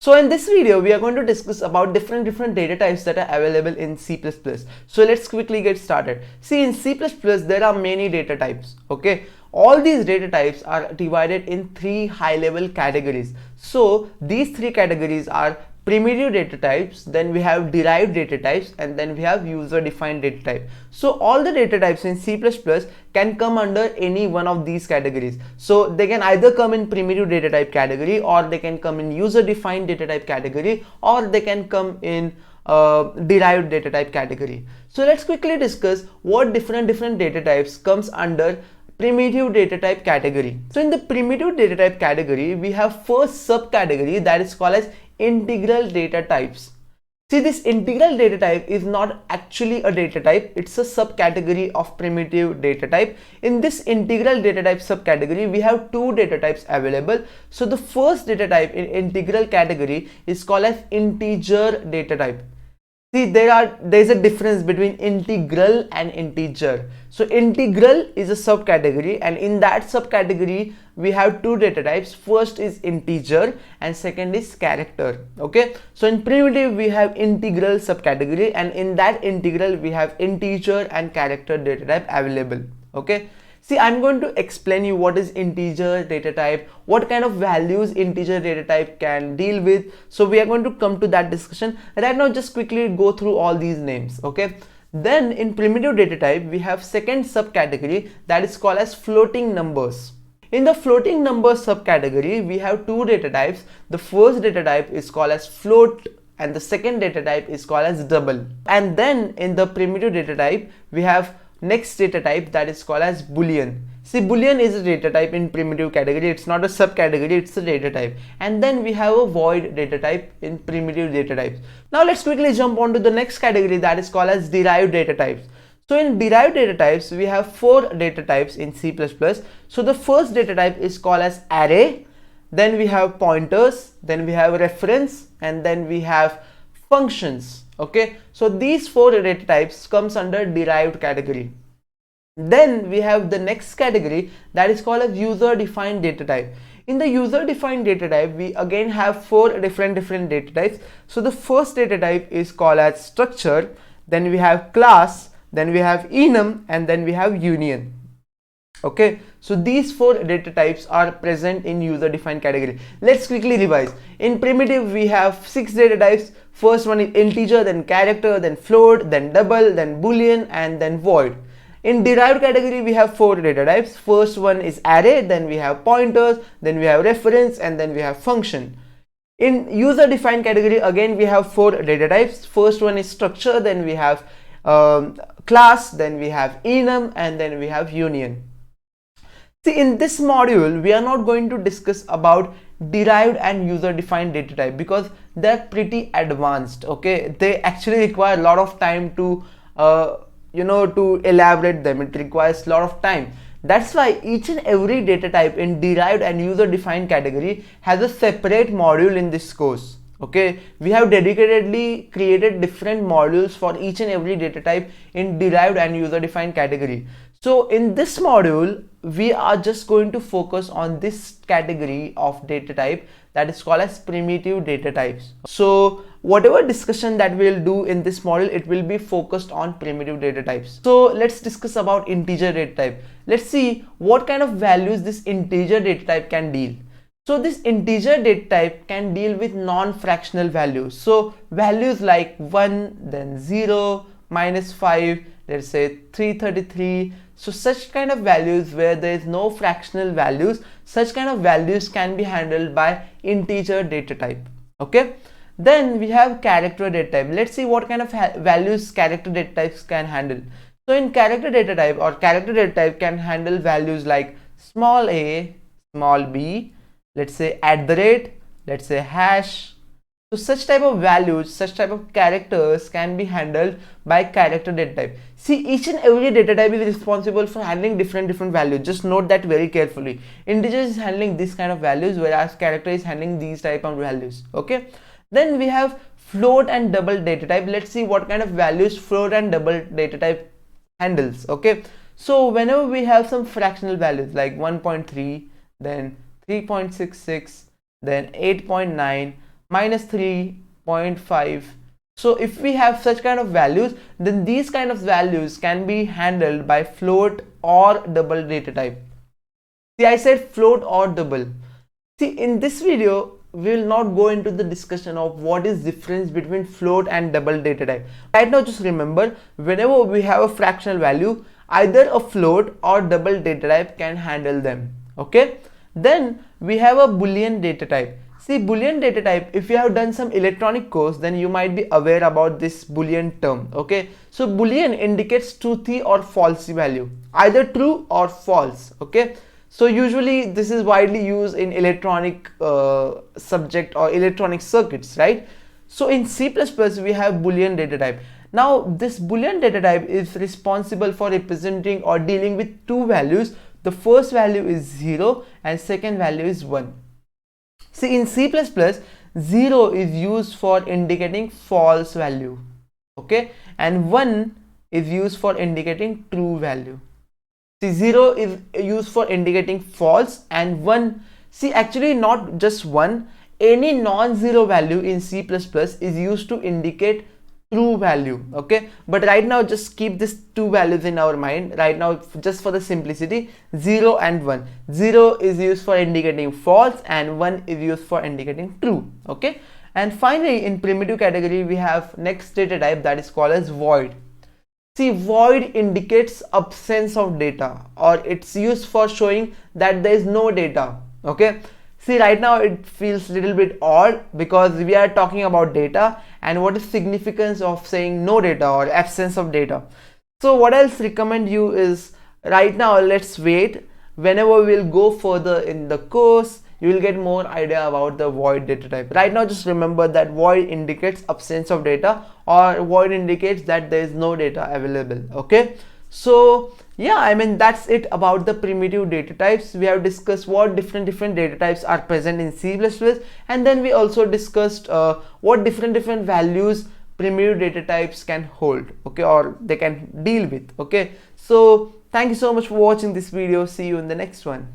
So in this video, we are going to discuss about different data types that are available in C++. So let's quickly get started. See, in C++, there are many data types, okay? All these data types are divided in three high-level categories. So these three categories are primitive data types, then we have derived data types, and then we have user-defined data type. So all the data types in C++ can come under any one of these categories. So they can either come in primitive data type category, or they can come in user-defined data type category, or they can come in derived data type category. So let's quickly discuss what different data types comes under primitive data type category. So in the primitive data type category, we have first subcategory that is called as integral data types. See, this integral data type is not actually a data type, it's a subcategory of primitive data type. In this integral data type subcategory, we have two data types available. So the first data type in integral category is called as integer data type. See, there's a difference between integral and integer. So integral is a subcategory, and in that subcategory we have two data types. First is integer and second is character. Okay, so in primitive we have integral subcategory, and in that integral we have integer and character data type available. Okay, see, I'm going to explain you what is integer data type, what kind of values integer data type can deal with. So we are going to come to that discussion. Right now, just quickly go through all these names. Okay, then in primitive data type we have second subcategory that is called as floating numbers. In the floating numbers subcategory we have two data types. The first data type is called as float and the second data type is called as double. And then in the primitive data type we have next data type that is called as boolean. See, boolean is a data type in primitive category, it's not a subcategory, it's a data type. And then we have a void data type in primitive data types. Now let's quickly jump on to the next category that is called as derived data types. So in derived data types we have four data types in C++. So the first data type is called as array, then we have pointers, then we have reference, and then we have functions. Okay, so these four data types comes under derived category. Then we have the next category that is called as user defined data type. In the user defined data type we again have four different data types. So the first data type is called as structure, then we have class, then we have enum, and then we have union. Okay, so these four data types are present in user defined category. Let's quickly revise. In primitive we have six data types. First one is integer, then character, then float, then double, then boolean, and then void. In derived category we have four data types. First one is array, then we have pointers, then we have reference, and then we have function. In user defined category again we have four data types. First one is structure, then we have class, then we have enum, and then we have union. See, in this module we are not going to discuss about derived and user defined data type because they're pretty advanced. Okay, they actually require a lot of time to to elaborate them. It requires a lot of time. That's why each and every data type in derived and user defined category has a separate module in this course. Okay, we have dedicatedly created different modules for each and every data type in derived and user defined category. So in this module we are just going to focus on this category of data type that is called as primitive data types. So whatever discussion that we'll do in this module, it will be focused on primitive data types. So let's discuss about integer data type. Let's see what kind of values this integer data type can deal. So this integer data type can deal with non-fractional values. So values like 1, then 0, -5, let's say 333. So such kind of values where there is no fractional values, such kind of values can be handled by integer data type. Okay, then we have character data type. Let's see what kind of values character data types can handle. So in character data type, or character data type can handle values like small a, small b, let's say @, let's say hash. So such type of values, such type of characters can be handled by character data type. See, each and every data type is responsible for handling different values. Just note that very carefully. Integer is handling this kind of values, whereas character is handling these type of values. Okay, then we have float and double data type. Let's see what kind of values float and double data type handles. Okay, so whenever we have some fractional values like 1.3, then 3.66, then 8.9, -3.5. So if we have such kind of values, then these kind of values can be handled by float or double data type. See, I said float or double. See, in this video, we will not go into the discussion of what is difference between float and double data type. Right now, just remember, whenever we have a fractional value, either a float or double data type can handle them. Okay. Then we have a Boolean data type. See, Boolean data type, if you have done some electronic course, then you might be aware about this Boolean term. Okay. So Boolean indicates truthy or falsy value, either true or false. Okay. So usually this is widely used in electronic subject or electronic circuits, right? So in C++ we have Boolean data type. Now this Boolean data type is responsible for representing or dealing with two values. The first value is 0 and second value is 1. See, in C++, 0 is used for indicating false value, okay, and 1 is used for indicating true value. See, 0 is used for indicating false and 1, see, actually not just 1, any non-zero value in C++ is used to indicate true value, okay. But right now just keep these two values in our mind right now, just for the simplicity, 0 and 1. 0 is used for indicating false and 1 is used for indicating true, okay. And finally, in primitive category, we have next data type, that is called as void. See, void indicates absence of data, or it's used for showing that there is no data, okay. See, right now it feels a little bit odd because we are talking about data, and what is significance of saying no data or absence of data. So what else recommend you is, right now let's wait. Whenever we'll go further in the course, you will get more idea about the void data type. Right now just remember that void indicates absence of data, or void indicates that there is no data available, okay. So yeah, I mean, that's it about the primitive data types. We have discussed what different data types are present in C++, and then we also discussed what different values primitive data types can hold, okay, or they can deal with, okay. So thank you so much for watching this video. See you in the next one.